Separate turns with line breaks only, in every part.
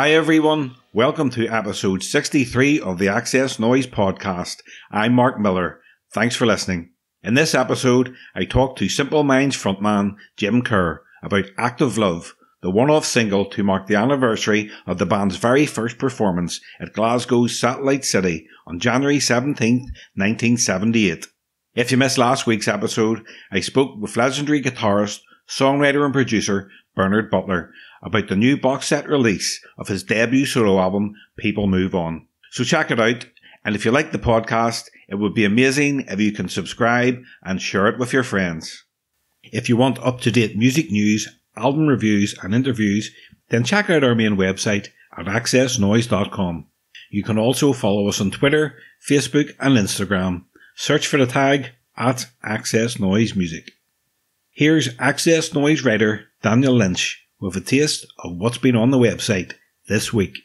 Hi everyone, welcome to episode 63 of the XS Noize Podcast. I'm Mark Millar. Thanks for listening. In this episode, I talk to Simple Minds frontman Jim Kerr about Act of Love, the one-off single to mark the anniversary of the band's very first performance at Glasgow's Satellite City on January 17th, 1978. If you missed last week's episode, I spoke with legendary guitarist, songwriter and producer Bernard Butler about the new box set release of his debut solo album, People Move On. So check it out, and if you like the podcast, it would be amazing if you can subscribe and share it with your friends. If you want up-to-date music news, album reviews and interviews, then check out our main website at xsnoize.com. You can also follow us on Twitter, Facebook and Instagram. Search for the tag at XS Noize Music. Here's XS Noize writer Daniel Lynch with a taste of what's been on the website this week.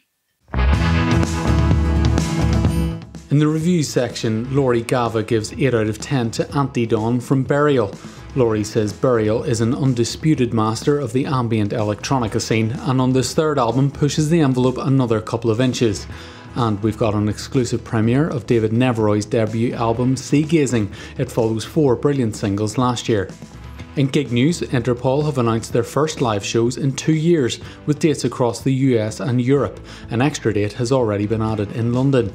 In the reviews section, Laurie Gava gives 8 out of 10 to Anti-Dawn from Burial. Laurie says Burial is an undisputed master of the ambient electronica scene, and on this third album pushes the envelope another couple of inches. And we've got an exclusive premiere of David Neveroy's debut album Sea Gazing. It follows 4 brilliant singles last year. In gig news, Interpol have announced their first live shows in 2 years, with dates across the US and Europe. An extra date has already been added in London.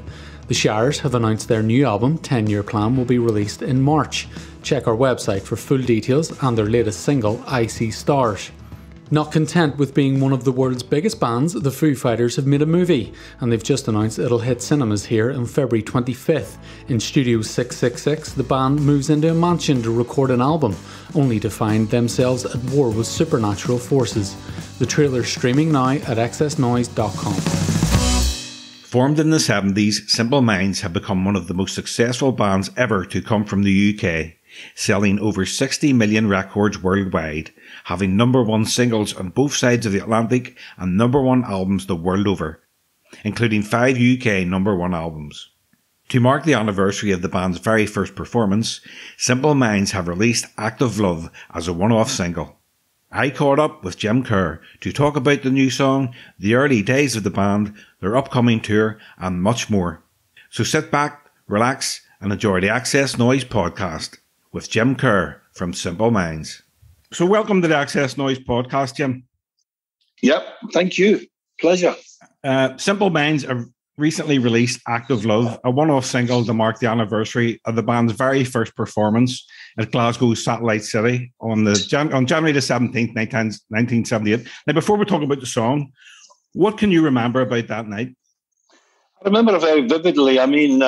The Shires have announced their new album, 10-Year Plan, will be released in March. Check our website for full details and their latest single, I See Stars. Not content with being one of the world's biggest bands, the Foo Fighters have made a movie, and they've just announced it'll hit cinemas here on February 25th. In Studio 666, the band moves into a mansion to record an album, only to find themselves at war with supernatural forces. The trailer's streaming now at xsnoize.com.
Formed in the 70s, Simple Minds have become one of the most successful bands ever to come from the UK, selling over 60 million records worldwide, having number 1 singles on both sides of the Atlantic and number 1 albums the world over, including 5 UK number 1 albums. To mark the anniversary of the band's very first performance, Simple Minds have released Act of Love as a one-off single. I caught up with Jim Kerr to talk about the new song, the early days of the band, their upcoming tour, and much more. So sit back, relax, and enjoy the XS Noize Podcast with Jim Kerr from Simple Minds. So welcome to the XS Noize Podcast, Jim.
Yep, thank you. Pleasure.
Simple Minds have recently released Act of Love, a one-off single to mark the anniversary of the band's very first performance at Glasgow's Satellite City on January the 17th, 1978. Now, before we talk about the song, what can you remember about that night?
I remember it very vividly. I mean,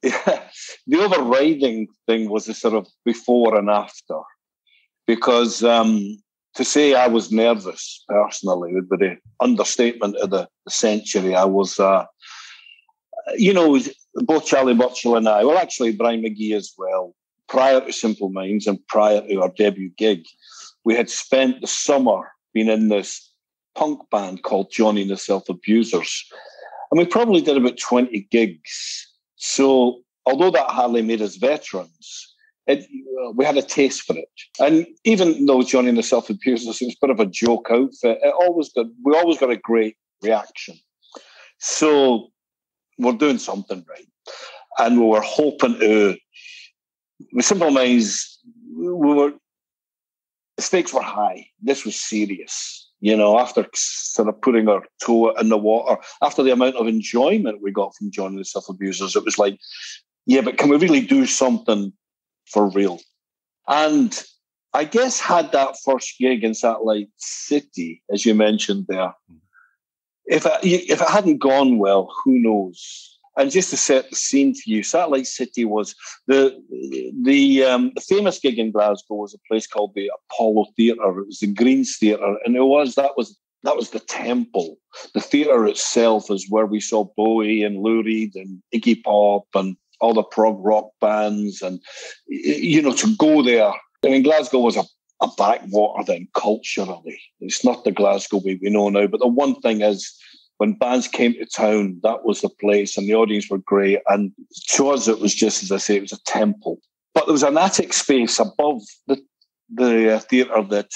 the overriding thing was the sort of before and after, because to say I was nervous personally would be the understatement of the century. I was, both Charlie Burchill and I, well, actually Brian McGee as well, prior to Simple Minds and prior to our debut gig, we had spent the summer being in this punk band called Johnny and the Self-Abusers. And we probably did about 20 gigs. So although that hardly made us veterans, we had a taste for it. And even though Johnny and the Self-Abusers, it was a bit of a joke outfit, we always got a great reaction. So we're doing something right. And we were hoping to, with Simple Minds, the stakes were high. This was serious. After sort of putting our toe in the water, after the amount of enjoyment we got from Johnny and the Self-Abusers, it was like, yeah, but can we really do something for real? And I guess had that first gig in Satellite City, as you mentioned there, if it hadn't gone well, who knows? And just to set the scene for you, Satellite City was the famous gig in Glasgow was a place called the Apollo Theatre. It was the Greens Theatre, and that was the temple. The theatre itself is where we saw Bowie and Lou Reed and Iggy Pop and all the prog rock bands, and to go there. I mean, Glasgow was a backwater then culturally. It's not the Glasgow we know now. But the one thing is, when bands came to town, that was the place, and the audience were great. And to us, it was just, as I say, it was a temple. But there was an attic space above the theatre that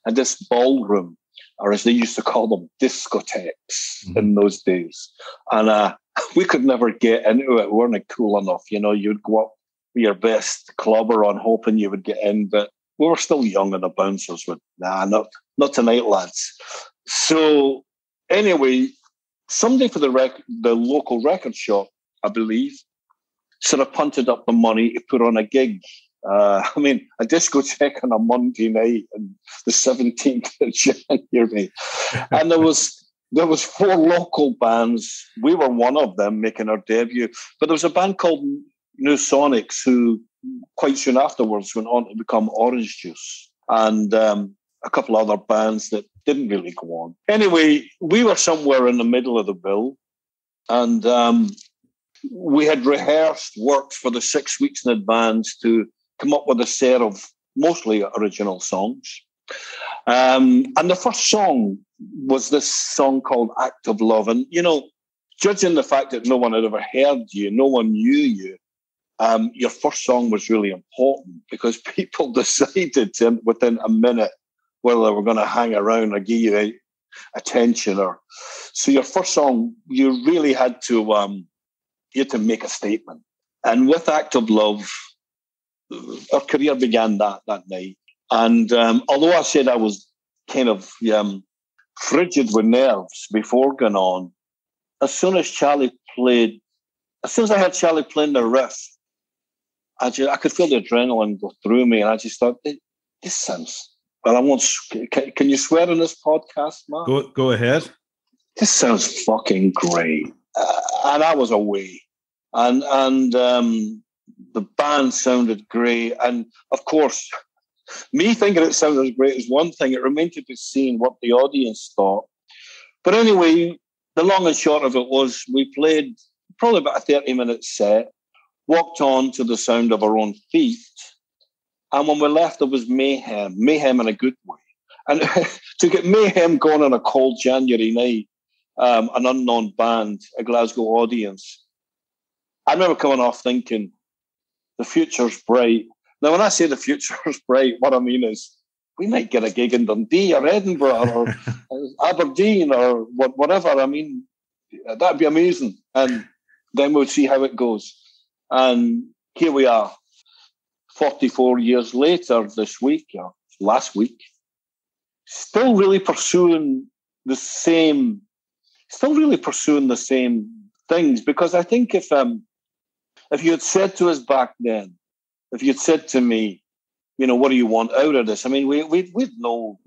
had this ballroom or as they used to call them, discotheques in those days. And we could never get into it. We weren't cool enough. You'd go up with your best clobber on hoping you would get in, but we were still young and the bouncers would, not tonight, lads. So anyway, somebody for the local record shop, I believe, sort of punted up the money to put on a gig. A discotheque on a Monday night on the 17th of January. And there was 4 local bands. We were one of them making our debut. But there was a band called New Sonics who quite soon afterwards went on to become Orange Juice. And a couple other bands that didn't really go on. Anyway, we were somewhere in the middle of the bill. And we had rehearsed, worked for the 6 weeks in advance to come up with a set of mostly original songs. And the first song was this song called Act of Love. And, judging the fact that no one had ever heard you, no one knew you, your first song was really important because people decided within a minute whether they were going to hang around or give you attention. So your first song, you really had to make a statement. And with Act of Love, our career began that night. And although I said I was kind of frigid with nerves before going on, as soon as I heard Charlie playing the riff, I could feel the adrenaline go through me, and I just thought, this sounds... Well, I won't... Can you swear on this podcast, Matt?
Go ahead.
This sounds fucking great. And I was away. And the band sounded great. And, of course, me thinking it sounded great is one thing. It remained to be seen what the audience thought. But anyway, the long and short of it was we played probably about a 30-minute set, walked on to the sound of our own feet. And when we left, there was mayhem in a good way. And to get mayhem going on a cold January night, an unknown band, a Glasgow audience, I remember coming off thinking, the future's bright. Now, when I say the future's bright, what I mean is we might get a gig in Dundee or Edinburgh or Aberdeen or whatever. I mean, that'd be amazing. And then we'll see how it goes. And here we are, 44 years later this week, or last week, still really pursuing the same things. Because I think if you had said to us back then, if you had said to me, what do you want out of this? I mean, we had no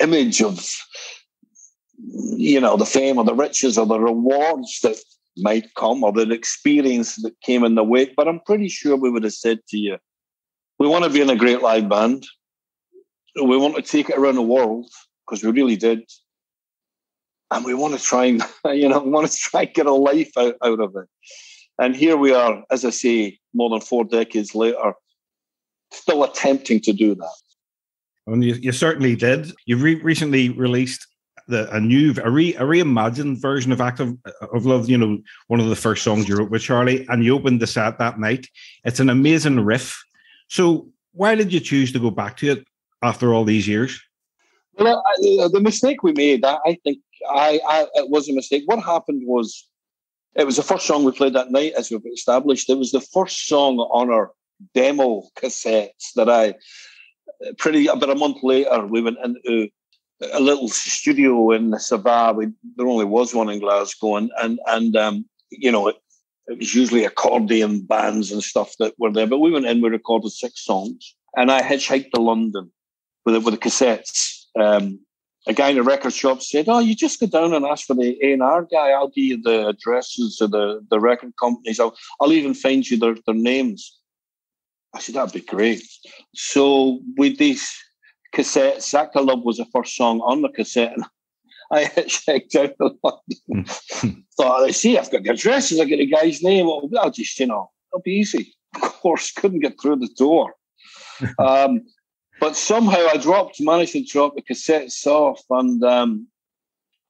image of, the fame or the riches or the rewards that might come or the experience that came in the wake. But I'm pretty sure we would have said to you, we want to be in a great live band. We want to take it around the world, because we really did. And we want to try and, get a life out of it. And here we are, as I say, more than 4 decades later, still attempting to do that.
And you certainly did. You recently released a reimagined version of Act of Love, one of the first songs you wrote with Charlie, and you opened the set that night. It's an amazing riff. So why did you choose to go back to it after all these years?
Well, the mistake we made, I think it was a mistake. What happened was, it was the first song we played that night, as we've established. It was the first song on our demo cassettes that about a month later, we went into a little studio in Sava. There only was one in Glasgow, and it was usually accordion bands and stuff that were there. But we went in, we recorded 6 songs, and I hitchhiked to London with the cassettes. A guy in a record shop said, "Oh, you just go down and ask for the A&R guy. I'll give you the addresses of the record companies. I'll even find you their names." I said, "That'd be great." So with these cassettes, Act of Love was the first song on the cassette, and I hitchhiked out of London. Thought, I see, I've got the addresses, I get the guy's name. I'll just, it'll be easy. Of course, couldn't get through the door. But somehow I managed to drop the cassettes off, and I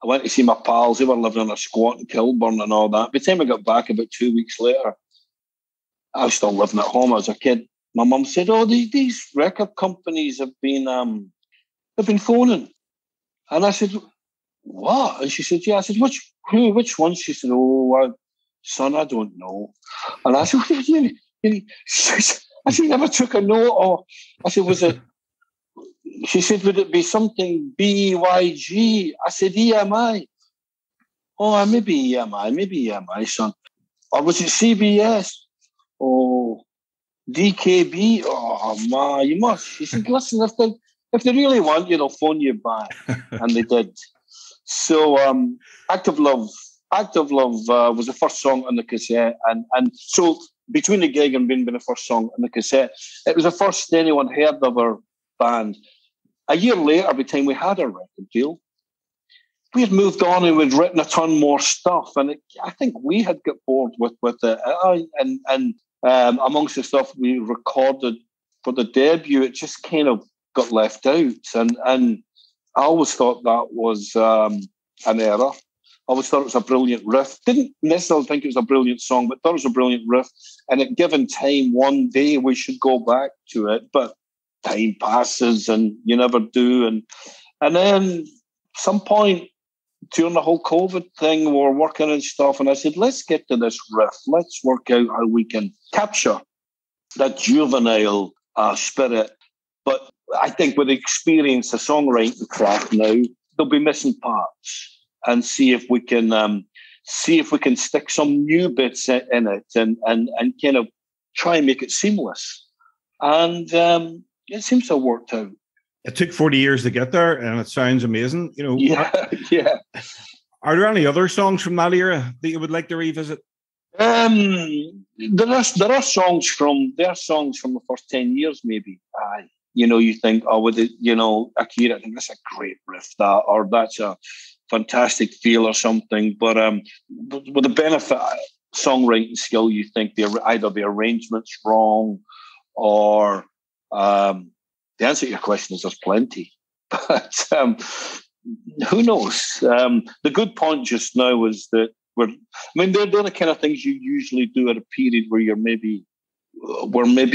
went to see my pals. They were living on a squat in Kilburn and all that. By the time I got back about 2 weeks later, I was still living at home as a kid. My mum said, "Oh, these record companies have been They've been phoning. And I said, what? And she said, yeah. I said, which one? She said, son, I don't know. And I said, what do you mean? I said, never took a note. Or I said, was it? She said, would it be something BYG? I said, EMI. Oh, maybe EMI, son. Or was it CBS? Oh, DKB? Oh, ma, you must. She said, listen, if they really want you, they'll phone you back. And they did. So Active Love was the first song on the cassette. And so between the gig and being the first song on the cassette, it was the first anyone heard of our band. A year later, by the time we had a record deal, we had moved on and we'd written a ton more stuff. And I think we had got bored with it. And amongst the stuff we recorded for the debut, it just kind of got left out. And I always thought that was an error. I always thought it was a brilliant riff. Didn't necessarily think it was a brilliant song, but thought it was a brilliant riff. And at given time, one day we should go back to it. But time passes and you never do. And then some point during the whole COVID thing, we were working and stuff. And I said, let's get to this riff. Let's work out how we can capture that juvenile spirit. But I think with the experience of songwriting craft now, there'll be missing parts. And see if we can stick some new bits in it and kind of try and make it seamless. And it seems to have worked out.
It took 40 years to get there, and it sounds amazing. You know,
yeah.
Are there any other songs from that era that you would like to revisit?
There are songs from the first 10 years, maybe. You think, Akira, I think that's a great riff, or that's a fantastic feel or something. But with the benefit of songwriting skill, you think either the arrangement's wrong or the answer to your question is there's plenty. But who knows? The good point just now is that they're the kind of things you usually do at a period where maybe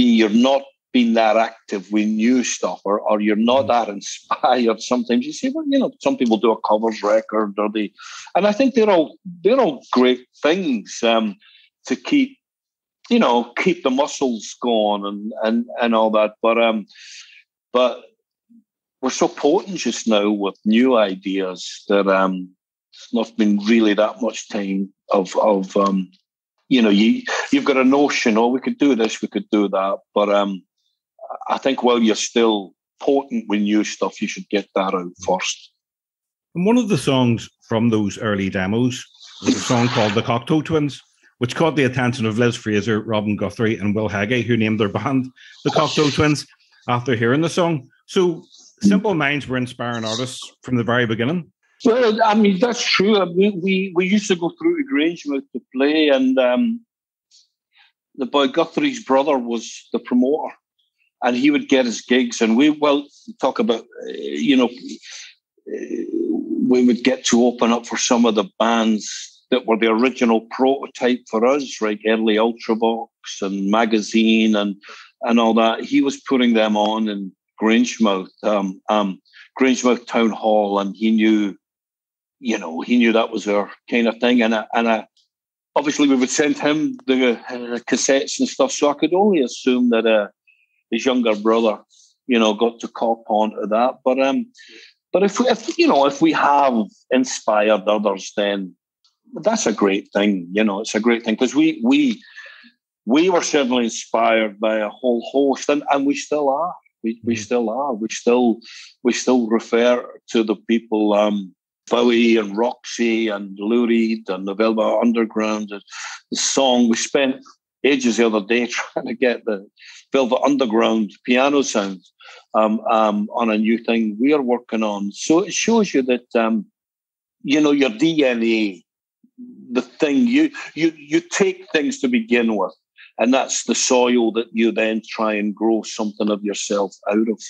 you're not being that active with new stuff, or you're not that inspired. Sometimes you say, well, some people do a covers record, and I think they're all great things to keep the muscles going and all that. But we're so potent just now with new ideas that it's not been really that much time of you've got a notion, we could do this, we could do that, but I think while you're still potent with new stuff, you should get that out first.
And one of the songs from those early demos was a song called The Cocteau Twins, which caught the attention of Liz Fraser, Robin Guthrie and Will Heggie, who named their band The Cocteau Twins after hearing the song. So Simple Minds were inspiring artists from the very beginning.
Well, that's true. We used to go through to Grangemouth to play, and the boy Guthrie's brother was the promoter. And he would get his gigs, and we talk about, we would get to open up for some of the bands that were the original prototype for us, like early Ultravox and Magazine and all that. He was putting them on in Grangemouth, Grangemouth Town Hall, and he knew that was our kind of thing. And obviously we would send him the cassettes and stuff, so I could only assume that his younger brother, got to cop onto that. But if we have inspired others, then that's a great thing. It's a great thing, because we were certainly inspired by a whole host, and we still are. We still are. We still refer to the people, Bowie and Roxy and Lou Reed and the Velvet Underground. The song, we spent ages the other day trying to get the Velvet Underground piano sound on a new thing we are working on. So it shows you that your DNA, the thing you take things to begin with, and that's the soil that you then try and grow something of yourself out of.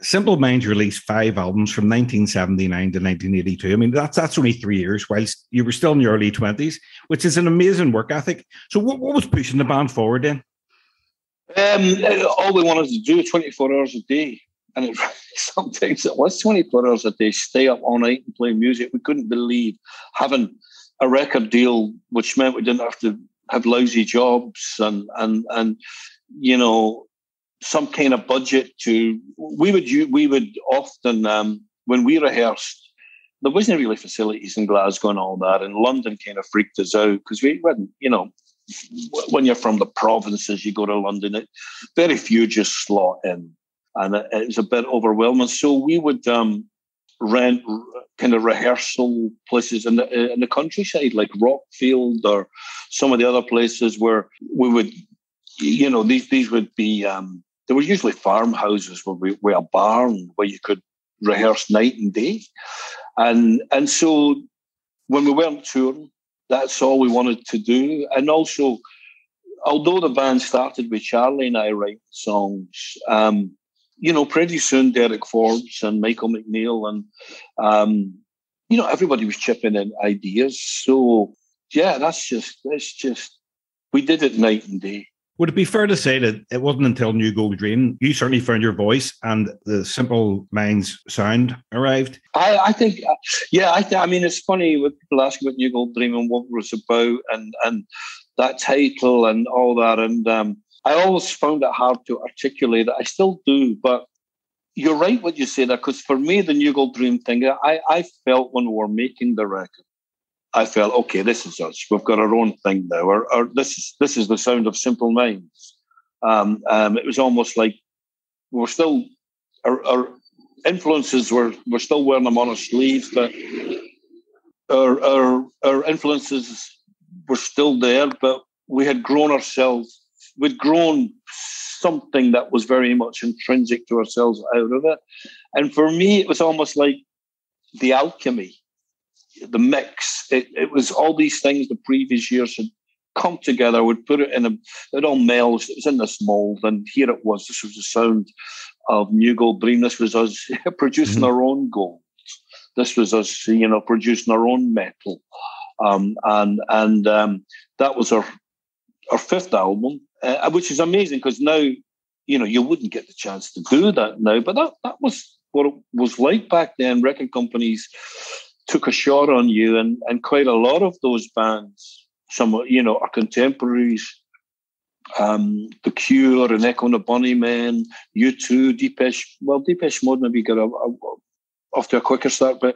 Simple Minds released 5 albums from 1979 to 1982. I mean, that's only 3 years, whilst you were still in your early 20s, which is an amazing work ethic. So what was pushing the band forward then?
All we wanted to do 24 hours a day. And it, sometimes it was 24 hours a day, stay up all night and play music. We couldn't believe having a record deal, which meant we didn't have to have lousy jobs and you know, some kind of budget to. We would often when we rehearsed, there wasn't really facilities in Glasgow and all that, and London kind of freaked us out because we wouldn't, you know, when you're from the provinces, you go to London, very few just slot in. And it was a bit overwhelming. So we would rent kind of rehearsal places in the countryside, like Rockfield or some of the other places where we would, you know, these would be, there were usually farmhouses with a barn where you could rehearse night and day. And so when we weren't touring, that's all we wanted to do. And also, although the band started with Charlie and I writing songs, you know, pretty soon Derek Forbes and Michael McNeil and, you know, everybody was chipping in ideas. So, yeah, that's just, we did it night and day.
Would it be fair to say that it wasn't until New Gold Dream you certainly found your voice and the Simple Minds sound arrived?
I think, yeah, I mean, it's funny when people ask about New Gold Dream and what it was about and that title and all that. And I always found it hard to articulate it. I still do, but you're right what you say there, because for me, the New Gold Dream thing, I felt when we were making the record, I felt, okay, this is us. We've got our own thing now. Or this is the sound of Simple Minds. It was almost like we're still, our influences were still wearing them on our sleeves, but our influences were still there, but we had grown ourselves. We'd grown something that was very much intrinsic to ourselves out of it. And for me, it was almost like the alchemy, the mix. It was all these things the previous years had come together. We'd put it in it all melds. It was in this mold. And here it was. This was the sound of New Gold Dream. This was us producing our own gold. This was us, you know, producing our own metal. And that was our fifth album, which is amazing because now, you know, you wouldn't get the chance to do that now. But that was what it was like back then. Record companies took a shot on you, and quite a lot of those bands, some, you know, are contemporaries. The Cure and Echo and the Bunnymen, U2, Depeche Mode maybe got off to a quicker start, but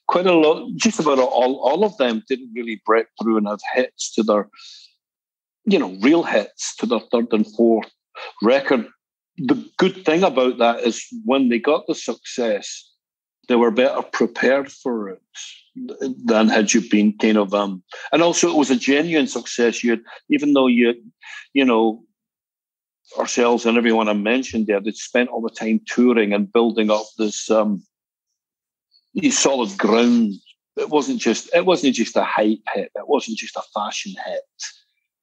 quite a lot, just about all of them didn't really break through and have hits to their, you know, real hits to their third and fourth record. The good thing about that is when they got the success, they were better prepared for it than had you been kind of, and also it was a genuine success. Even though you know, ourselves and everyone I mentioned there, they'd spent all the time touring and building up this solid ground. It wasn't just a hype hit. It wasn't just a fashion hit.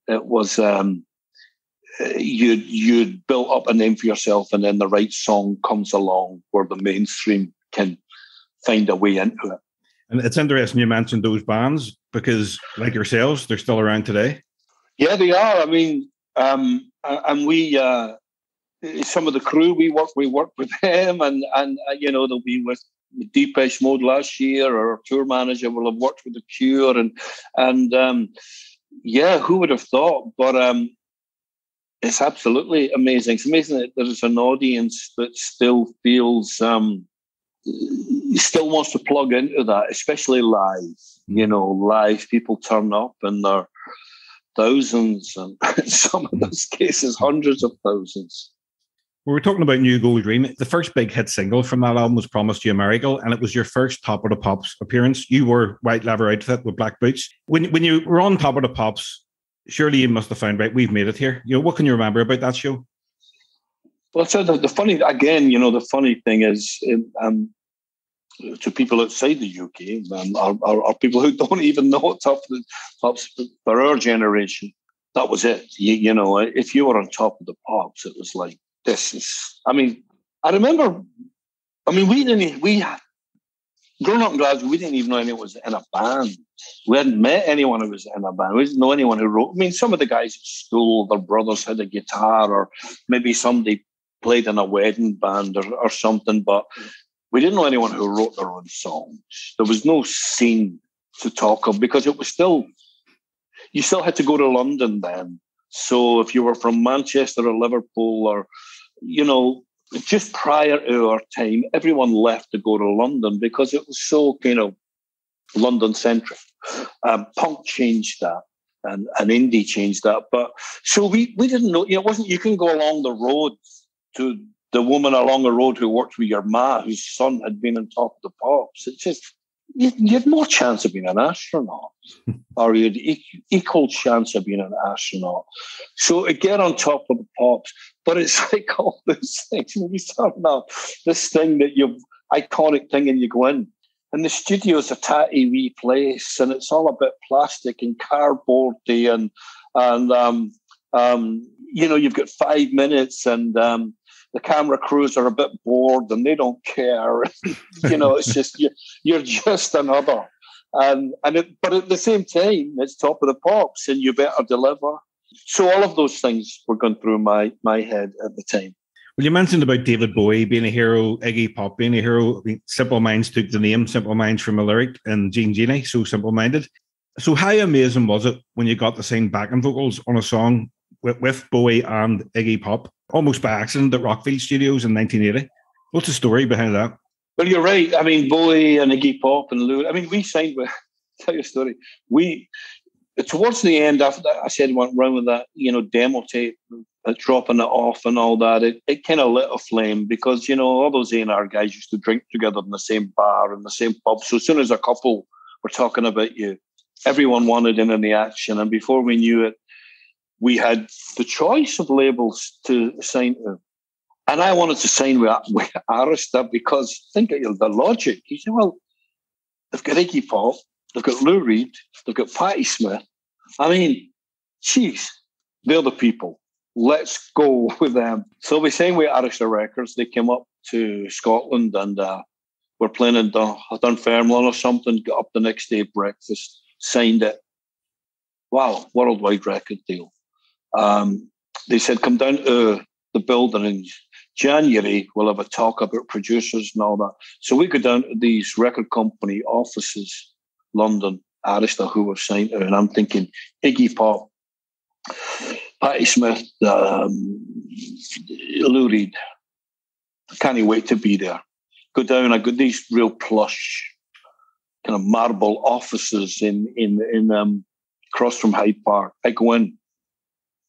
It was you'd built up a name for yourself, and then the right song comes along where the mainstream can find a way into it.
And it's interesting you mentioned those bands because, like yourselves, they're still around today.
Yeah, they are. I mean, and we, some of the crew we work with them, and you know, they'll be with Depeche Mode last year, or our tour manager will have worked with the Cure, and yeah, who would have thought? But it's absolutely amazing. It's amazing that there's an audience that still feels, still wants to plug into that, especially live. You know, live people turn up and they're thousands, and in some of those cases, hundreds of thousands.
We were talking about New Gold Dream. The first big hit single from that album was Promised You a Miracle, and it was your first Top of the Pops appearance. You wore white leather outfit with black boots. When you were on Top of the Pops, surely you must have found, right, we've made it here. You know, what can you remember about that show?
Well, so the funny, again, you know, the funny thing is, to people outside the UK, are people who don't even know Top of the Pops for our generation. That was it. You know, if you were on Top of the Pops, it was like, this is, I mean, I remember, I mean, growing up in Glasgow, we didn't even know anyone was in a band. We hadn't met anyone who was in a band. We didn't know anyone who wrote. I mean, some of the guys at school, their brothers had a guitar, or maybe somebody played in a wedding band or something, but we didn't know anyone who wrote their own songs. There was no scene to talk of because it was still, you still had to go to London then. So if you were from Manchester or Liverpool or, just prior to our time, everyone left to go to London because it was so kind of London-centric. Punk changed that and indie changed that. But so we didn't know, it wasn't, you can go along the road to the woman along the road who worked with your ma, whose son had been on Top of the Pops. It's just, you had more chance of being an astronaut, or you had equal chance of being an astronaut. So to get on Top of the Pops, but it's like all those things when you start now, this thing that you've iconic thing, and you go in, and the studio's a tatty wee place, and it's all a bit plastic and cardboardy, and you've got 5 minutes, and the camera crews are a bit bored and they don't care. It's just, you're just another. But at the same time, it's Top of the Pops and you better deliver. So all of those things were going through my head at the time.
Well, you mentioned about David Bowie being a hero, Iggy Pop being a hero. I mean, Simple Minds took the name Simple Minds from a lyric, and Gene Genie, so simple-minded. So how amazing was it when you got to sing backing vocals on a song with Bowie and Iggy Pop, almost by accident at Rockfield Studios in 1980? What's the story behind that?
Well, you're right. I mean, Bowie and Iggy Pop and Lou. I mean, we signed with. Tell you a story. Towards the end, after that, I said went round with that, demo tape, dropping it off and all that. It kind of lit a flame because all those A&R guys used to drink together in the same bar in the same pub. So as soon as a couple were talking about you, everyone wanted in on the action, and before we knew it, we had the choice of labels to sign to. And I wanted to sign with Arista because think of the logic. You say, well, they've got Iggy Pop, they've got Lou Reed, they've got Patti Smith. I mean, geez, they're the people. Let's go with them. So we signed with Arista Records. They came up to Scotland and were playing in Dunfermline or something, got up the next day, breakfast, signed it. Wow, worldwide record deal. They said, come down to the building in January, we'll have a talk about producers and all that. So we go down to these record company offices, London, Arista, who were signed to, and I'm thinking Iggy Pop, Patti Smith, Lou Reed. Can't wait to be there. Go down, I got these real plush kind of marble offices in across from Hyde Park. I go in.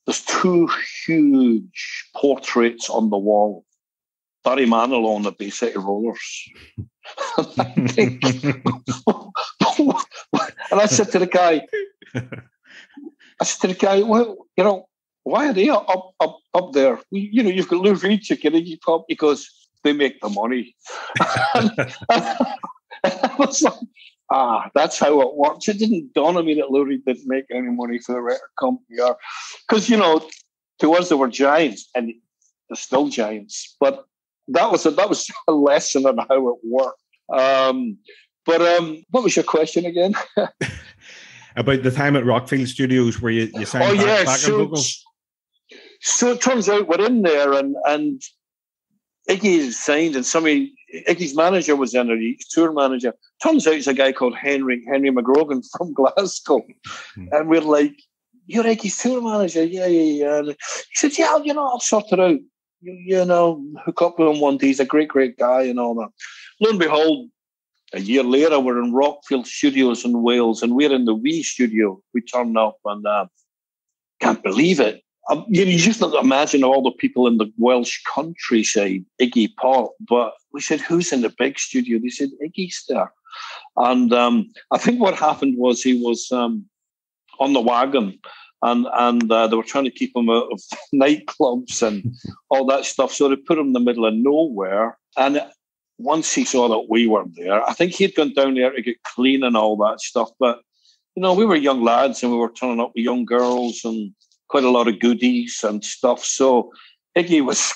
There's 2 huge portraits on the wall. Barry Manilow on the Bay City Rollers. And I said to the guy, well, why are they up there? You've got Lou Reed, you get Iggy Pop, because they make the money. And I was like, that's how it works. It didn't dawn on me that Lou Reed didn't make any money for the record company, because to us they were giants, and they're still giants. But that was a lesson on how it worked. But what was your question again?
About the time at Rockfield Studios where you signed backing vocals.
So it turns out we're in there, and Iggy signed, and Iggy's manager was in there, his tour manager. Turns out he's a guy called Henry McGrogan from Glasgow. And we're like, you're Iggy's tour manager? Yeah. And he said, yeah, I'll sort it out. Hook up with him one day. He's a great, great guy and all that. Lo and behold, a year later, we're in Rockfield Studios in Wales, and we're in the wee studio. We turn up and can't believe it. You just don't imagine all the people in the Welsh countryside, Iggy Pop. But we said, who's in the big studio? They said, Iggy's there. And I think what happened was he was on the wagon, and they were trying to keep him out of nightclubs and all that stuff. So they put him in the middle of nowhere. And once he saw that we were there, I think he'd gone down there to get clean and all that stuff. But, we were young lads and we were turning up with young girls and quite a lot of goodies and stuff. So Iggy was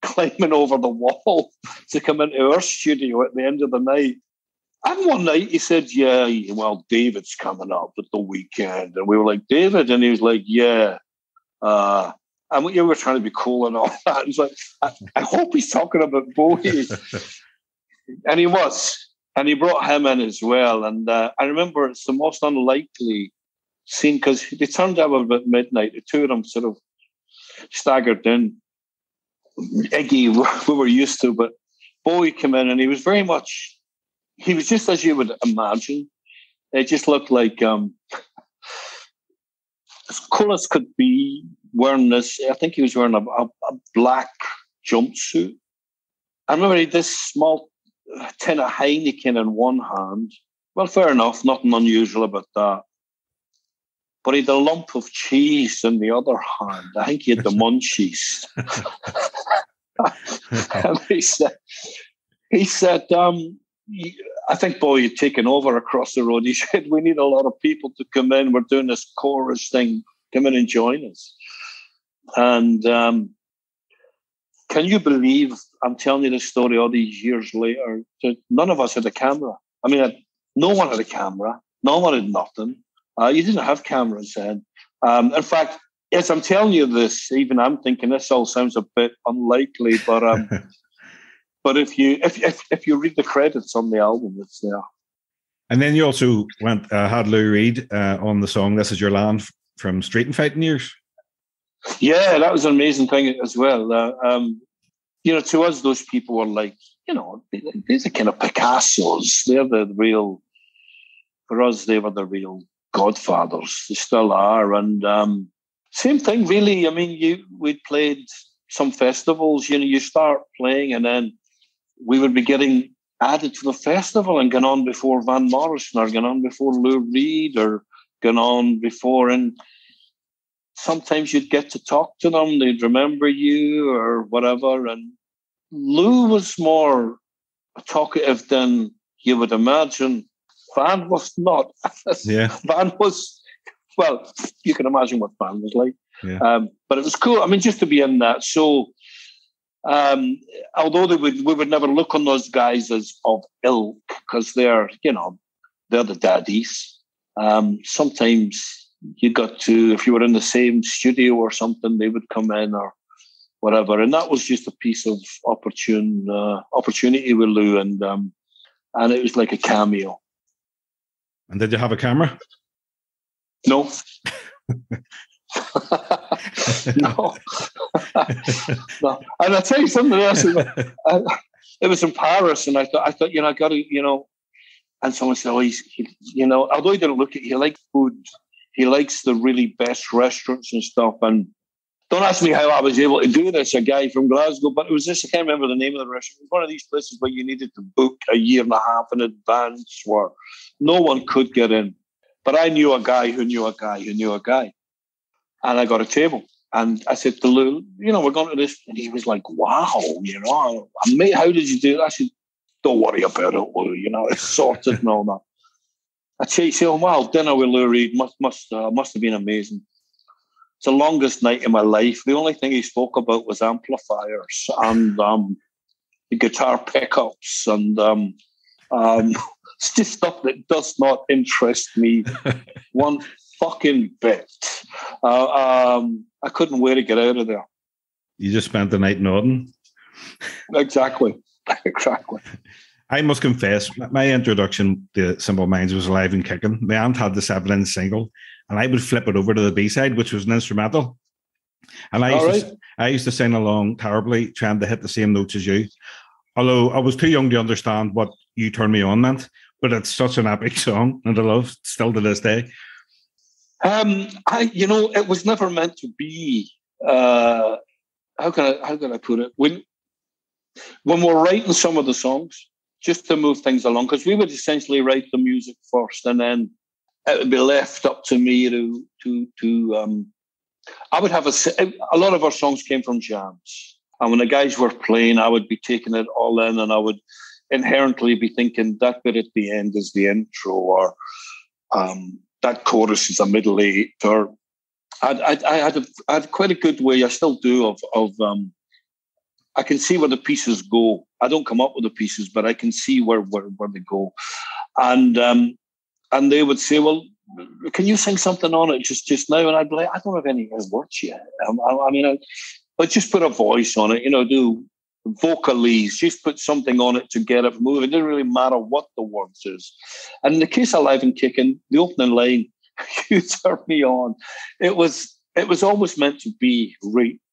climbing over the wall to come into our studio at the end of the night. And one night he said, yeah, well, David's coming up at the weekend. And we were like, David? And he was like, yeah, And you were trying to be cool and all that. It's like, I hope he's talking about Bowie. And he was. And he brought him in as well. And I remember it's the most unlikely scene because they turned up about midnight. The two of them sort of staggered in. Iggy, we were used to, but Bowie came in and he was just as you would imagine. It just looked like as cool as could be, wearing this. I think he was wearing a black jumpsuit. I remember he had this small tin of Heineken in one hand. Well, fair enough, nothing unusual about that. But he had a lump of cheese in the other hand. I think he had the munchies. And he said, I think Bowie had taken over across the road. He said, we need a lot of people to come in. We're doing this chorus thing. Come in and join us. And can you believe I'm telling you this story all these years later? None of us had a camera. I mean, no one had a camera. No one had nothing. You didn't have cameras then. In fact, as I'm telling you this, even I'm thinking this all sounds a bit unlikely, but but if you read the credits on the album, it's there.
And then you also had Lou Reed on the song "This Is Your Land" from Street and Fighting Years. Yeah, that was an amazing thing as well. To us, those people were like, these are kind of Picassos. They're the real, for us, they were the real godfathers. They still are. And same thing, really. I mean, we'd played some festivals. You start playing and then we would be getting added to the festival and gone on before Van Morrison or gone on before Lou Reed or gone on before. And sometimes you'd get to talk to them. They'd remember you or whatever. And Lou was more talkative than you would imagine. Van was not. Yeah.
Van was, well, you can imagine what Van was like.
Yeah.
But it was cool. I mean, just to be in that. So, although we would never look on those guys as of ilk because they're the daddies. Sometimes you got to, if you were in the same studio or something, they would come in or whatever. And that was just a piece of opportunity with Lou. And it was like a cameo.
And did you have a camera?
No. No. No. And I'll tell you something else. It was in Paris, and I thought, I got to, and someone said, although he didn't look at, he liked food. He likes the really best restaurants and stuff. And don't ask me how I was able to do this, a guy from Glasgow, but it was this, I can't remember the name of the restaurant. It was one of these places where you needed to book a year and a half in advance where no one could get in. But I knew a guy who knew a guy who knew a guy. And I got a table. And I said to Lou, we're going to this. And he was like, wow, mate, how did you do that? I said, don't worry about it, Lou. It's sorted and all that. I'd say, wow, dinner with Lou Reed must have been amazing. It's the longest night in my life. The only thing he spoke about was amplifiers and the guitar pickups and it's just stuff that does not interest me one fucking bit. I couldn't wait to get out of there.
You just spent the night nodding.
Exactly.
I must confess, my introduction to Simple Minds was Alive and Kicking. My aunt had the 7-inch single, and I would flip it over to the B-side, which was an instrumental. And I used to sing along terribly, trying to hit the same notes as you. Although I was too young to understand what You Turn Me On meant, but it's such an epic song, and I love still to this day. It was never meant to be. How can I put it? When we're writing some of the songs, just to move things along, because we would essentially write the music first, and then it would be left up to me to. I would have a lot of our songs came from jams, and when the guys were playing, I would be taking it all in, and I would inherently be thinking that bit at the end is the intro, or that chorus is a middle eight, or I had quite a good way. I still do of I can see where the pieces go. I don't come up with the pieces, but I can see where they go. And they would say, well,
can you sing something on it just now? And I'd be like, I don't have any words yet. But just put a voice on it, do vocalese, just put something on it to get it moving. It didn't really matter what the words is. And in the case of Live and Kicking, the opening line, You Turn Me On, it was always meant to be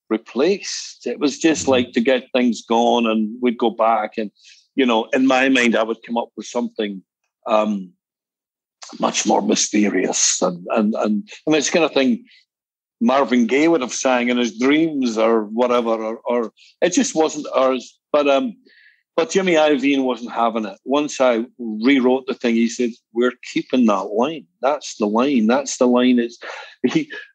replaced. It was just like to get things going, and we'd go back and, in my mind, I would come up with something much more mysterious and it's kind of thing Marvin Gaye would have sang in his dreams or whatever, or it just wasn't ours. But Jimmy Iovine wasn't having it. Once I rewrote the thing, he said, "We're keeping that line. That's the line. That's the line.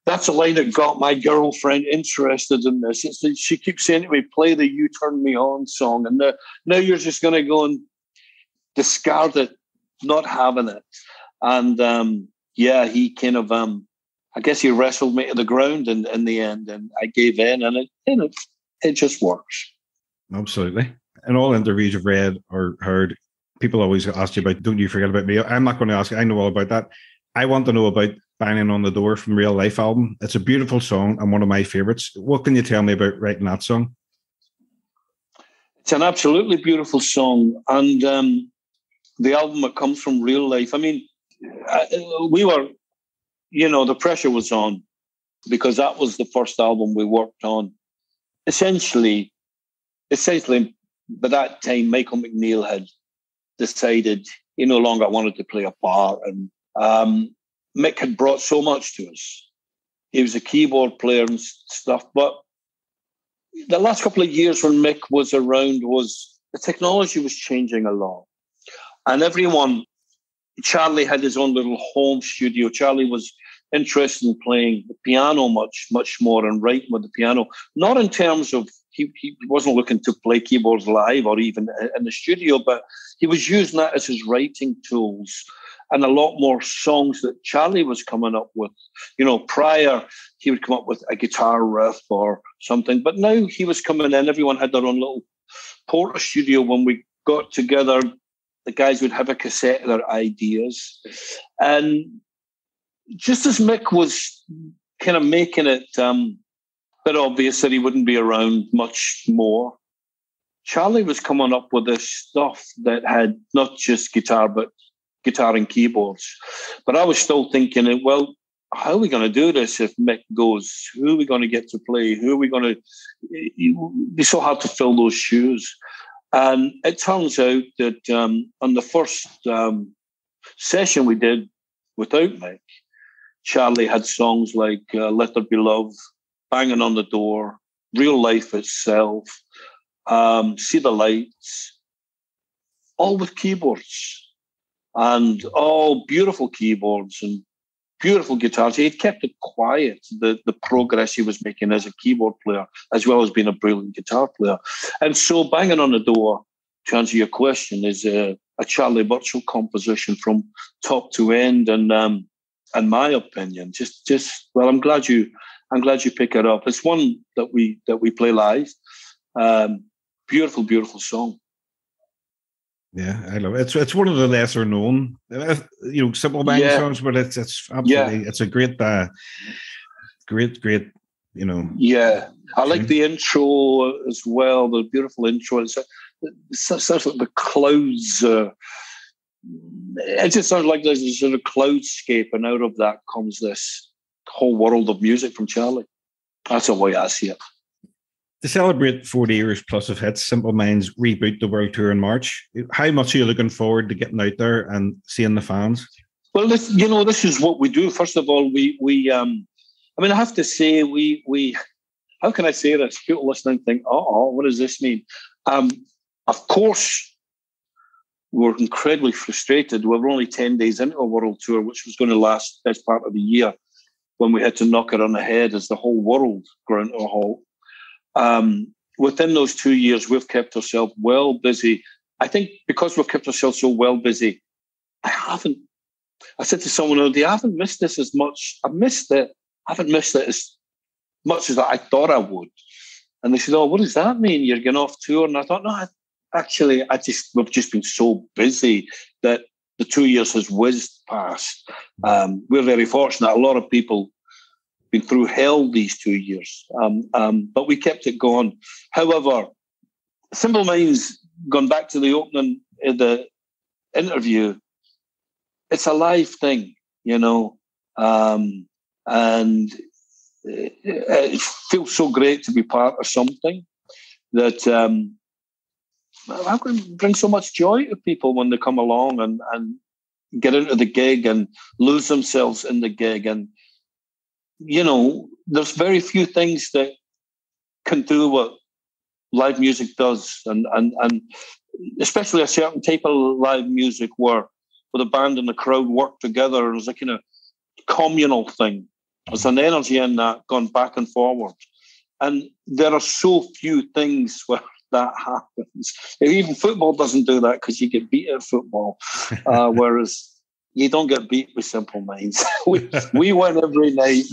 That's the line that got my girlfriend interested in this." She keeps saying to me, "Play the You Turn Me On song," and now you're just going to go and discard it, not having it. And he kind of, I guess he wrestled me to the ground in the end, and I gave in, and it just works.
Absolutely. In all interviews you've read or heard, people always ask you about, "Don't You Forget About Me." I'm not going to ask you. I know all about that. I want to know about Banging on the Door from Real Life album. It's a beautiful song and one of my favorites. What can you tell me about writing that song?
It's an absolutely beautiful song. And the album, it comes from real life. I mean, we were, the pressure was on because that was the first album we worked on. Essentially, by that time, Michael McNeil had decided he no longer wanted to play a part, and Mick had brought so much to us. He was a keyboard player and stuff, but the last couple of years when Mick was around, the technology was changing a lot, and Charlie had his own little home studio. Charlie was interested in playing the piano much more and writing with the piano, not in terms of he wasn't looking to play keyboards live or even in the studio, but he was using that as his writing tools. And a lot more songs that Charlie was coming up with. Prior, he would come up with a guitar riff or something, but now he was coming in. Everyone had their own little porter studio. When we got together, the guys would have a cassette of their ideas. And just as Mick was kind of making it bit obvious that he wouldn't be around much more, Charlie was coming up with this stuff that had not just guitar, but guitar and keyboards. But I was still thinking, well, how are we going to do this if Mick goes? Who are we going to get to play? Who are we going to... It'd be so hard to fill those shoes. And it turns out that on the first session we did without Mick, Charlie had songs like Let There Be Love, Banging on the Door, Real Life Itself, See the Lights, all with keyboards, and all beautiful keyboards and beautiful guitars. He had kept it quiet, the progress he was making as a keyboard player, as well as being a brilliant guitar player. And so Banging on the Door, to answer your question, is a Charlie Burchill composition from top to end. And my opinion, well, I'm glad you pick it up. It's one that we play live. Beautiful, beautiful song.
Yeah, I love it. It's one of the lesser known, Simple Minds songs, but it's absolutely it's a great, great.
Yeah, I like the intro as well. The beautiful intro. It sounds like the clouds. It just sounds like there's a sort of cloudscape, and out of that comes this whole world of music from Charlie. That's the way I see it.
To celebrate 40 years plus of hits, Simple Minds reboot the world tour in March. How much are you looking forward to getting out there and seeing the fans?
Well, this is what we do. First of all, I have to say, we how can I say this? People listening think, what does this mean? Of course, we're incredibly frustrated. We were only 10 days into a world tour, which was going to last best part of the year, when we had to knock it on the head as the whole world ground to a halt. Within those 2 years, we've kept ourselves well busy. I think because we've kept ourselves so well busy, I said to someone, I haven't missed this as much. I haven't missed it as much as I thought I would. And they said, what does that mean? You're going off tour? And I thought, no, we've just been so busy that the 2 years has whizzed past. We're very fortunate. A lot of people been through hell these 2 years, but we kept it going. However, Simple Minds, going back to the opening of the interview, it's a live thing, and it feels so great to be part of something that brings so much joy to people when they come along and get into the gig and lose themselves in the gig. And, there's very few things that can do what live music does. And especially a certain type of live music where the band and the crowd work together. And it's a kind of communal thing. There's an energy in that going back and forward. And there are so few things where that happens. Even football doesn't do that because you get beat at football. Whereas you don't get beat with Simple Minds. we win every night.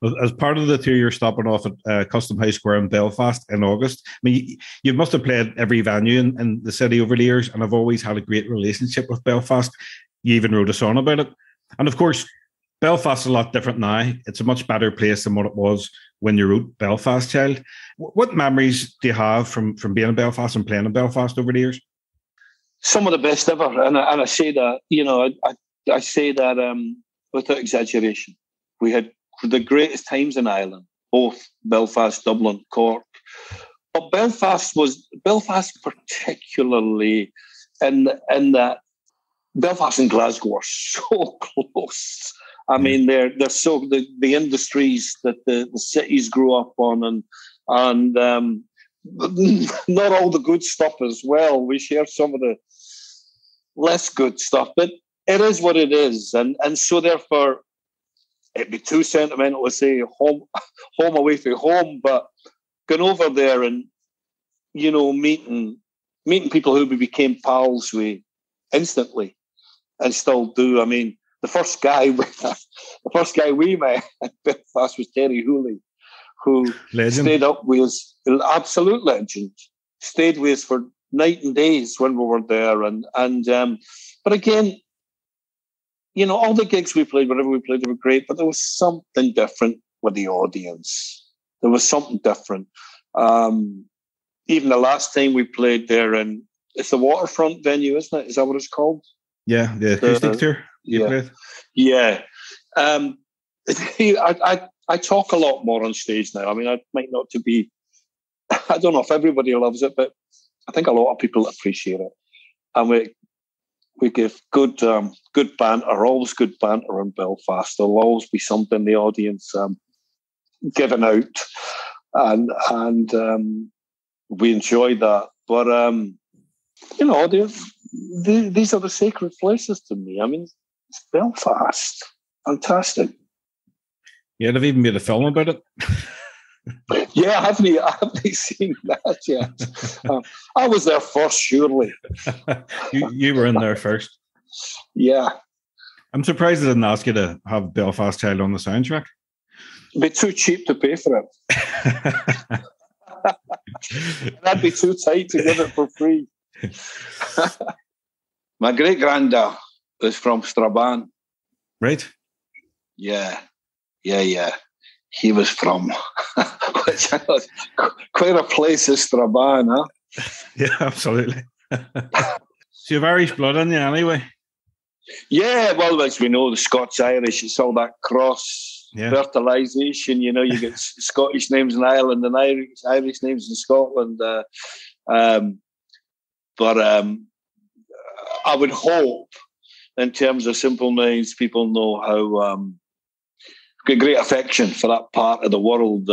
Well, as part of the tour, you're stopping off at Custom House Square in Belfast in August. I mean, you must have played every venue in the city over the years, and I've always had a great relationship with Belfast. You even wrote a song about it. And of course, Belfast is a lot different now. It's a much better place than what it was when you wrote Belfast Child. What memories do you have from being in Belfast and playing in Belfast over the years?
Some of the best ever. And I say that, I say that without exaggeration. We had the greatest times in Ireland, both Belfast, Dublin, Cork. But Belfast particularly in that Belfast and Glasgow are so close. I mean, they're so the industries that the cities grew up on, and not all the good stuff as well. We share some of the less good stuff, but it is what it is, and so therefore it'd be too sentimental to say home away from home, but going over there and meeting people who we became pals with instantly and still do. I mean, the first guy we met at Belfast was Terry Hooley, who stayed up with us, absolute legend, stayed with us for night and days when we were there. And but again, all the gigs we played, whatever we played, they were great, but there was something different with the audience. There was something different. Even the last time we played there, and it's the Waterfront venue, isn't it? Is that what it's called?
Yeah, the acoustic tour.
Yeah. I talk a lot more on stage now. I mean, I might not to be. I don't know if everybody loves it, but I think a lot of people appreciate it, and we give good banter. Always good banter in Belfast. There'll always be something the audience giving out, and we enjoy that. But these are the sacred places to me. I mean, it's Belfast, fantastic.
Yeah, they've even made a film about it.
Yeah, I haven't seen that yet. I was there first, surely.
you were in there first.
Yeah. I'm
surprised they didn't ask you to have Belfast Child on the soundtrack.
It'd be too cheap to pay for it. That'd be too tight to give it for free. My great-granddad is from Strabane.
Right.
Yeah. He was from quite a place is Strabane, huh?
Yeah, absolutely. So you have Irish blood in you anyway?
Yeah, well, as we know, the Scots-Irish, it's all that cross fertilisation. You get Scottish names in Ireland and Irish names in Scotland. But I would hope, in terms of Simple Minds, people know how got great affection for that part of the world,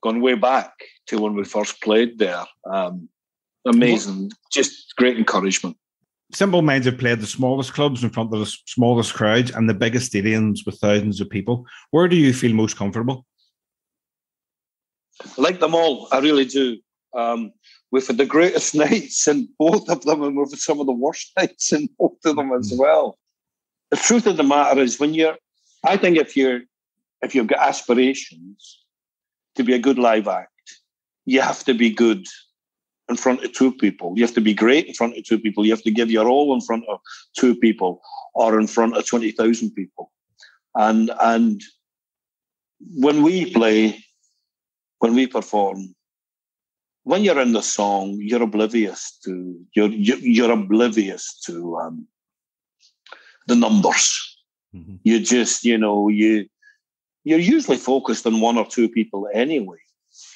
going way back to when we first played there. Amazing, just great encouragement.
Simple Minds have played the smallest clubs in front of the smallest crowds and the biggest stadiums with thousands of people. Where do you feel most comfortable?
I like them all, I really do. We've had the greatest nights in both of them, and we've had some of the worst nights in both of them as well. The truth of the matter is, I think if you've got aspirations to be a good live act, you have to be good in front of two people. You have to be great in front of two people. You have to give your all in front of two people or in front of 20,000 people. And when we play, when we perform, when you're in the song, you're oblivious to you're oblivious to the numbers. Mm-hmm. You just, you're usually focused on one or two people anyway.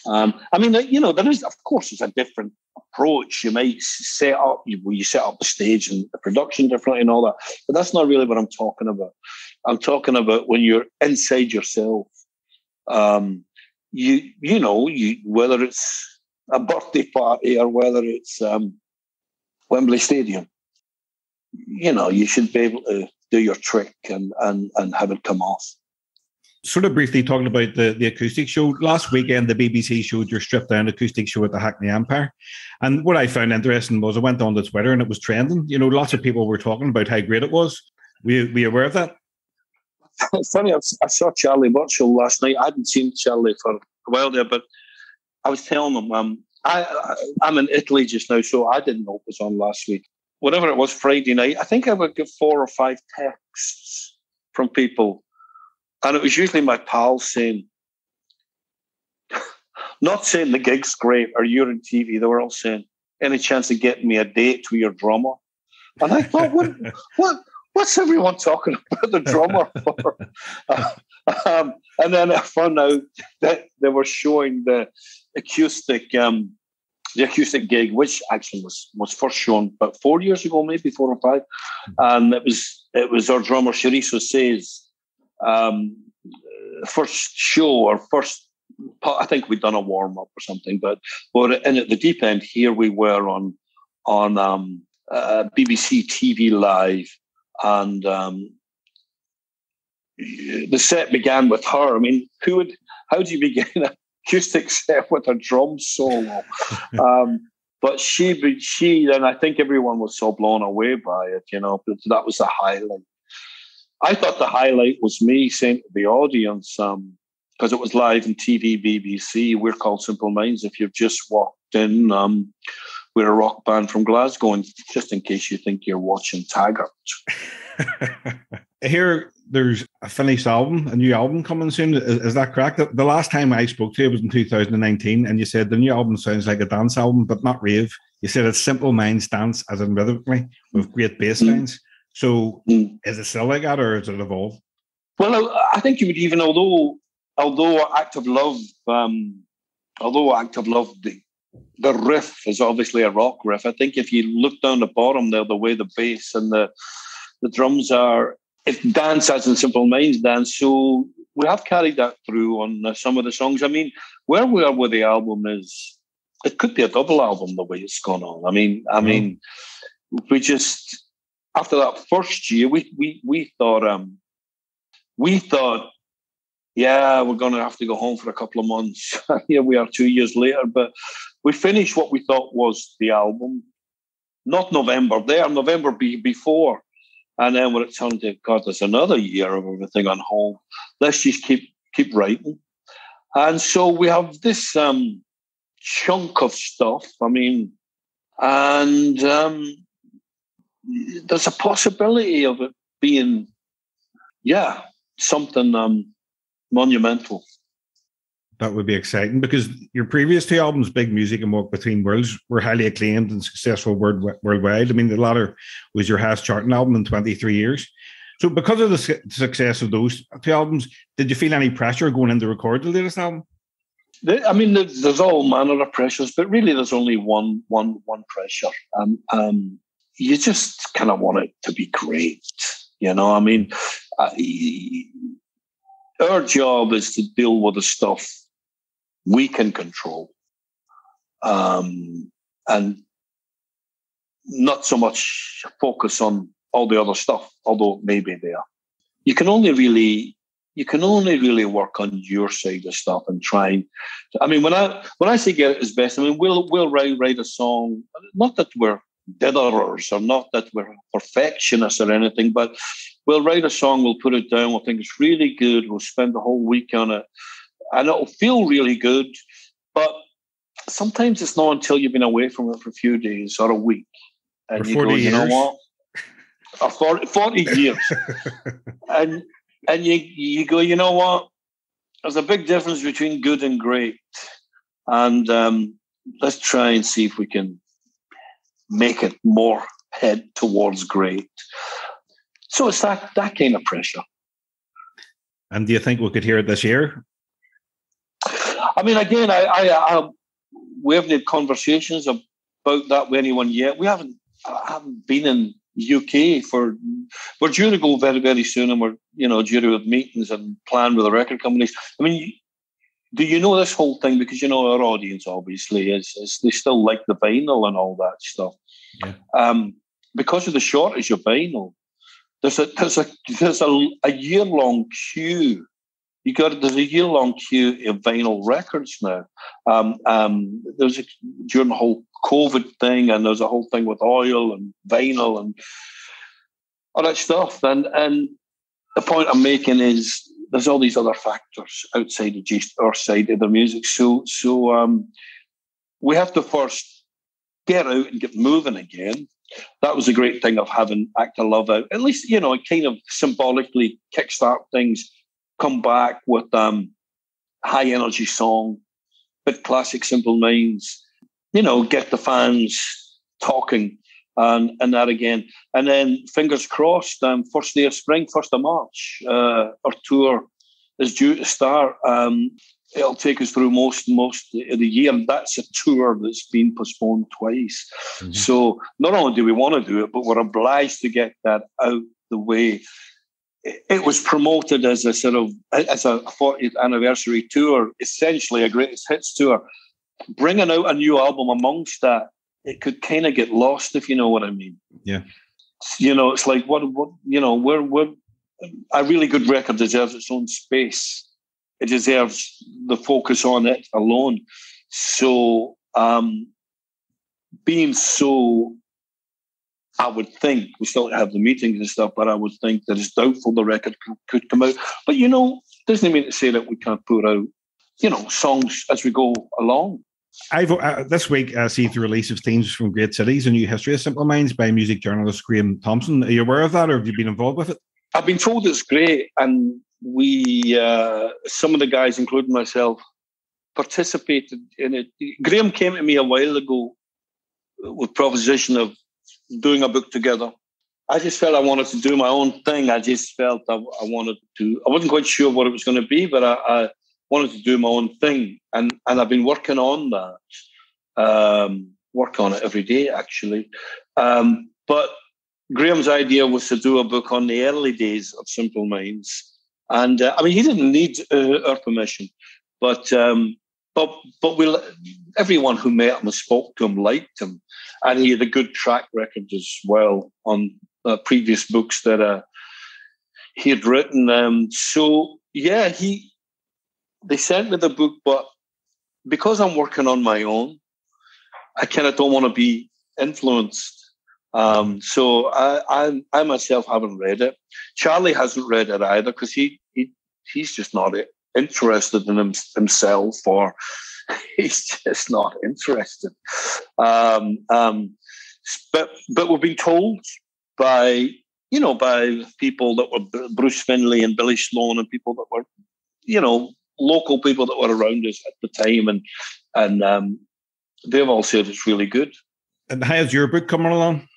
There is, of course, it's a different approach. You might set up the stage and the production differently and all that, but that's not really what I'm talking about. I'm talking about when you're inside yourself. Whether it's a birthday party or whether it's Wembley Stadium, you should be able to do your trick and have it come off.
Sort of briefly talking about the acoustic show, last weekend the BBC showed your stripped down acoustic show at the Hackney Empire, and what I found interesting was I went on to Twitter and it was trending. Lots of people were talking about how great it was. Were you aware of that?
It's funny, I saw Charlie Burchill last night. I hadn't seen Charlie for a while there, but I was telling him I'm in Italy just now, so I didn't know it was on last week. Whatever it was, Friday night, I think I would get 4 or 5 texts from people. And it was usually my pals saying, not saying the gig's great or you're on TV, they were all saying, any chance of getting me a date with your drummer? And I thought, what's everyone talking about the drummer for? And then I found out that they were showing the acoustic gig, which actually was first shown about 4 years ago, maybe 4 or 5. And it was our drummer, Chorizo Says, first show or first, I think we'd done a warm up or something, but in at the deep end here we were on BBC TV Live, and the set began with her. I mean, how do you begin an acoustic set with a drum solo? But she, and I think everyone was so blown away by it, but that was the highlight. I thought the highlight was me saying to the audience, because it was live on TV, BBC, we're called Simple Minds. If you've just walked in, we're a rock band from Glasgow, and just in case you think you're watching Taggart.
Here, there's a finished album, a new album coming soon. Is that correct? The last time I spoke to you was in 2019, and you said the new album sounds like a dance album, but not rave. You said it's Simple Minds dance, as in rhythmically, with great bass lines. So is it still like that, or has it evolved?
Well, I think you would even, although Act of Love, the riff is obviously a rock riff. I think if you look down the bottom there, the way the bass and the drums are, it's dance as in Simple Minds dance. So we have carried that through on some of the songs. I mean, where we are with the album is, it could be a double album the way it's gone on. I mean, we just, after that first year, we thought, yeah, we're going to have to go home for a couple of months. Here we are 2 years later, but we finished what we thought was the album. Not November before. And then when it turned to, God, there's another year of everything on hold. Let's just keep writing. And so we have this chunk of stuff. I mean, and there's a possibility of it being, something monumental.
That would be exciting, because your previous 2 albums, Big Music and Walk Between Worlds, were highly acclaimed and successful worldwide. I mean, The Ladder was your highest charting album in 23 years. So because of the success of those 2 albums, did you feel any pressure going in to record the latest album?
I mean, there's all manner of pressures, but really there's only one pressure. You just kind of want it to be great. I mean, our job is to deal with the stuff we can control, and not so much focus on all the other stuff, although it may be there. You can only really work on your side of stuff and try. I mean, when I say get it as best, I mean we'll write a song. Not that we're ditherers or not that we're perfectionists or anything, but we'll write a song, we'll put it down, we'll think it's really good, we'll spend the whole week on it, and it'll feel really good. But sometimes it's not until you've been away from it for a few days or a week. And you go, you know what? 40 years. and you go, you know what? There's a big difference between good and great. And let's try and see if we can make it more head towards great. So it's that kind of pressure.
And do you think we could hear it this year?
I mean, again, we haven't had conversations about that with anyone yet. I haven't been in UK we're due to go very, very soon, and we're, due to have meetings and plan with the record companies. I mean, do you know this whole thing? Because, our audience obviously is they still like the vinyl and all that stuff. Yeah. Because of the shortage of vinyl, there's a year-long queue. There's a year-long queue of vinyl records now. During the whole COVID thing, and there's a whole thing with oil and vinyl and all that stuff. And the point I'm making is there's all these other factors outside of just our side of the music. So we have to first get out and get moving again. That was a great thing of having Act of Love out. At least, it kind of symbolically kickstart things. Come back with high energy song, bit classic Simple Minds, get the fans talking and that again. And then fingers crossed, first day of spring, 1st of March, our tour is due to start. It'll take us through most of the year. And that's a tour that's been postponed twice. Mm-hmm. So not only do we want to do it, but we're obliged to get that out the way. It was promoted as a 40th anniversary tour, essentially a greatest hits tour. Bringing out a new album amongst that, it could kind of get lost, if you know what I mean.
Yeah.
It's like what we're a really good record deserves its own space. It deserves the focus on it alone. So, being so, I would think, we still have the meetings and stuff, but I would think that it's doubtful the record could come out. But, doesn't mean to say that we can't put out, songs as we go along.
I've this week see the release of Themes from Great Cities, A New History of Simple Minds by music journalist Graham Thompson. Are you aware of that, or have you been involved with it?
I've been told it's great, and we, some of the guys, including myself, participated in it. Graham came to me a while ago with proposition of doing a book together. I just felt I wanted to do my own thing. I just felt I wanted to. I wasn't quite sure what it was going to be, but I wanted to do my own thing, and I've been working on that. Work on it every day, actually. But Graham's idea was to do a book on the early days of Simple Minds, and he didn't need our permission, but everyone who met him and spoke to him liked him, and he had a good track record as well on previous books that he had written. So yeah, they sent me the book, but because I'm working on my own, I kind of don't want to be influenced. So I myself haven't read it. Charlie hasn't read it either because he's just not interested in himself, or he's just not interested. But we've been told by people that were Bruce Finlay and Billy Sloan and people that were, local people that were around us at the time, and they've all said it's really good.
And how's your book coming along?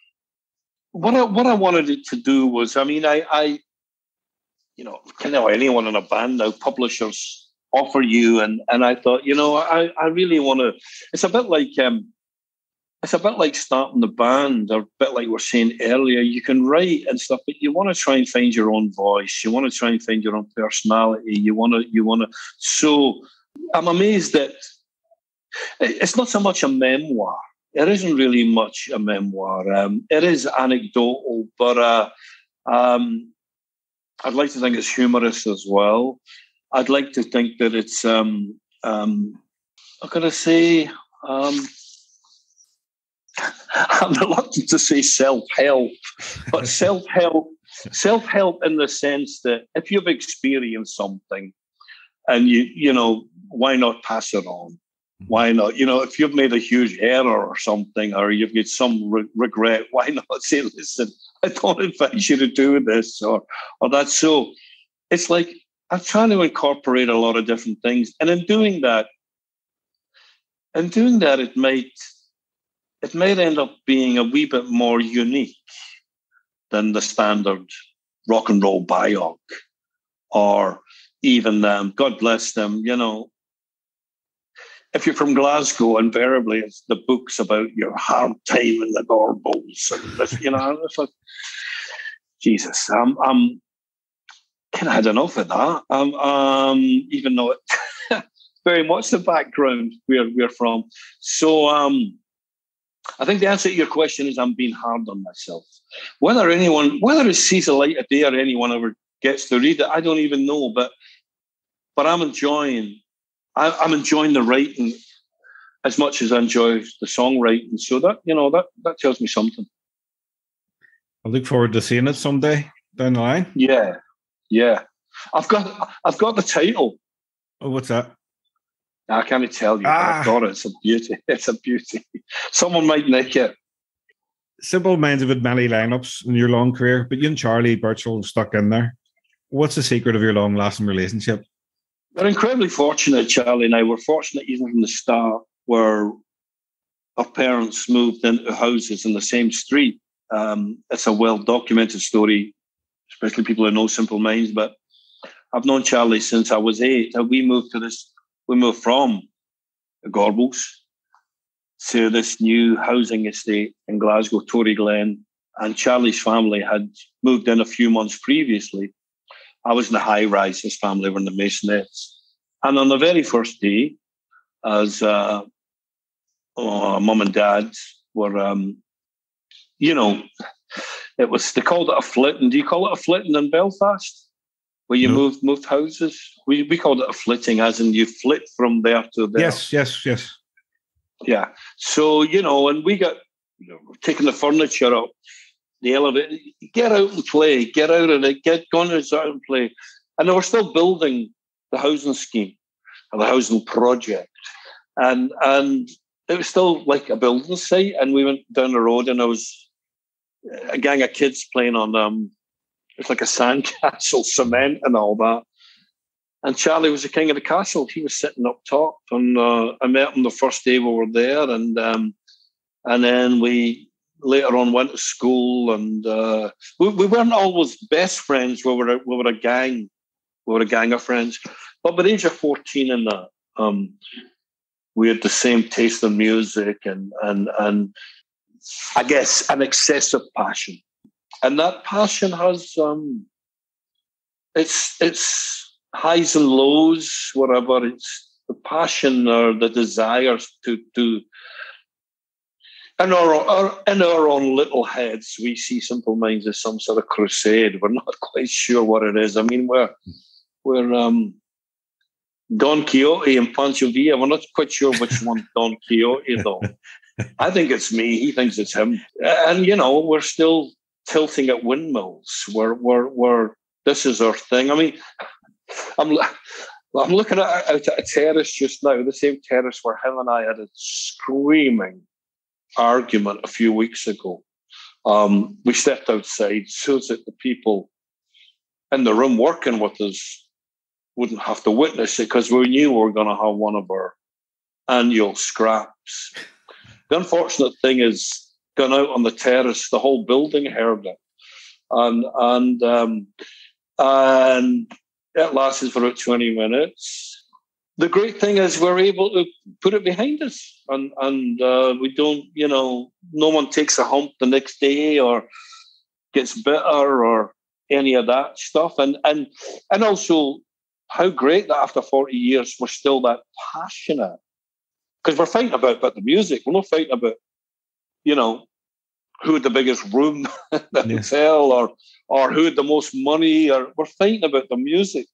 What I wanted it to do was, I kind of anyone in a band now, publishers offer you, and I thought, I really want to. It's a bit like starting the band, or a bit like we were saying earlier. You can write and stuff, but you want to try and find your own voice. You want to try and find your own personality. You want to. So I'm amazed that it's not so much a memoir. It isn't really much a memoir. It is anecdotal, but I'd like to think it's humorous as well. I'd like to think that it's, I'm going to say, I'm reluctant to say self-help, but self-help in the sense that if you've experienced something and you why not pass it on? Why not? You know, if you've made a huge error or something, or you've got some regret, why not say, listen, I don't advise you to do this or that. So it's like I'm trying to incorporate a lot of different things. And in doing that, it might end up being a wee bit more unique than the standard rock and roll bioc, or even God bless them, you know. If you're from Glasgow, invariably it's the books about your hard time in the Gorbals, and this, you know. It's like, Jesus, I'm kind of had enough of that. Even though it very much the background we're from. So I think the answer to your question is I'm being hard on myself. Whether it sees the light of day or anyone ever gets to read it, I don't even know. But I'm enjoying the writing as much as I enjoy the songwriting. So that, you know, that tells me something.
I look forward to seeing it someday down the line.
Yeah. I've got the title.
Oh, what's that?
I can't tell you, but I've got it. It's a beauty. It's a beauty. Someone might nick it.
Simple Minds have had many lineups in your long career, but you and Charlie Birchall have stuck in there. What's the secret of your long-lasting relationship?
We're incredibly fortunate, Charlie and I. We're fortunate even from the start, where our parents moved into houses in the same street. It's a well-documented story, especially people who know Simple Minds, but I've known Charlie since I was 8. We moved from the Gorbals to this new housing estate in Glasgow, Tory Glen, and Charlie's family had moved in a few months previously. I was in the high rise, his family were in the masonettes. And on the very first day, as mum and dad were, you know, they called it a flitting. Do you call it a flitting in Belfast? Where you moved houses? We called it a flitting, as in you flit from there to there.
Yes.
Yeah. So, you know, and we got taking the furniture up, the elevator, get out and play, get out of it, get going out and play. And they were still building the housing scheme or the housing project. And it was still like a building site. And we went down the road and there was a gang of kids playing on it's like a sandcastle, cement and all that. And Charlie was the king of the castle. He was sitting up top, and I met him the first day we were there, and then we later on went to school, and we weren't always best friends. We were a gang. We were a gang of friends. But by the age of 14 and that, we had the same taste in music and I guess an excessive passion. And that passion has it's highs and lows, whatever. It's the passion or the desires to in our own little heads, we see Simple Minds as some sort of crusade. We're not quite sure what it is. I mean, we're Don Quixote and Pancho Villa. We're not quite sure which one's Don Quixote, though. I think it's me. He thinks it's him. And, you know, we're still tilting at windmills. We're this is our thing. I mean, I'm looking out at a terrace just now, the same terrace where him and I had a screaming argument a few weeks ago. We stepped outside so that the people in the room working with us wouldn't have to witness it, because we knew we were going to have one of our annual scraps. The unfortunate thing is, gone out on the terrace, the whole building heard it, and it lasted for about 20 minutes. The great thing is we're able to put it behind us, and we don't, you know, no one takes a hump the next day or gets bitter or any of that stuff. And also how great that after 40 years we're still that passionate, because we're fighting about the music. We're not fighting about, you know, who had the biggest room in the hotel or who had the most money, or we're fighting about the music.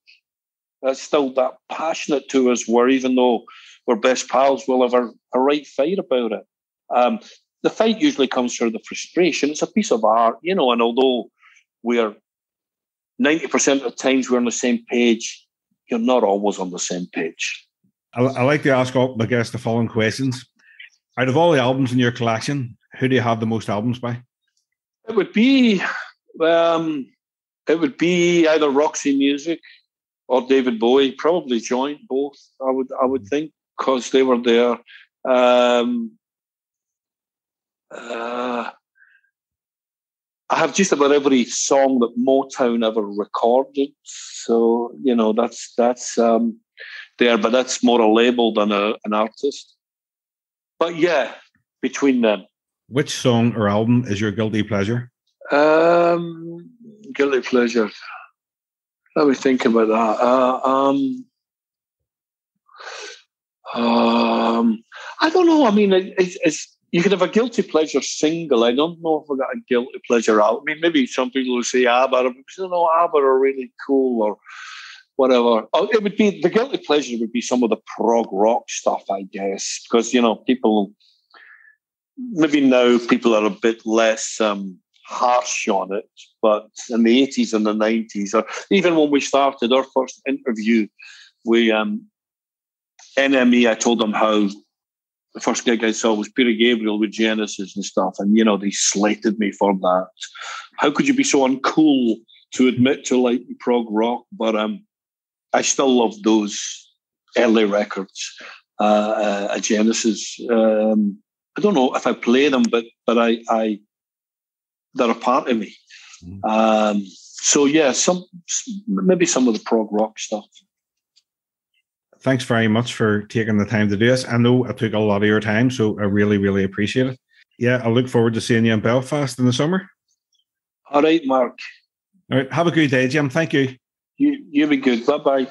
That's still that passionate to us, where even though we're best pals, we'll have a right fight about it. The fight usually comes through the frustration. It's a piece of art, you know, and although we're 90% of the times we're on the same page, you're not always on the same page.
I like to ask all my guests the following questions. Out of all the albums in your collection, who do you have the most albums by?
It would be either Roxy Music or David Bowie, probably joint both. I would think, because they were there. I have just about every song that Motown ever recorded, so that's there. But that's more a label than an artist. But yeah, between them.
Which song or album is your guilty pleasure?
Guilty pleasure. Let me think about that. I don't know. I mean, it's you could have a guilty pleasure single. I don't know if I got a guilty pleasure out. I mean, maybe some people will say ABBA. ABBA are really cool or whatever. It would be the guilty pleasure would be some of the prog rock stuff, I guess, because people maybe now people are a bit less harsh on it. But in the 80s and the 90s, or even when we started our first interview, we NME. I told them how the first gig I saw was Peter Gabriel with Genesis and stuff, and they slated me for that. How could you be so uncool to admit to liking prog rock? But I still love those early records. Genesis. I don't know if I play them, but I they're a part of me. So yeah, maybe some of the prog rock stuff.
Thanks very much for taking the time to do this. I know I took a lot of your time, so I really, really appreciate it. Yeah, I look forward to seeing you in Belfast in the summer.
All right, Mark.
All right, have a good day, Jim. Thank you.
You be good. Bye-bye.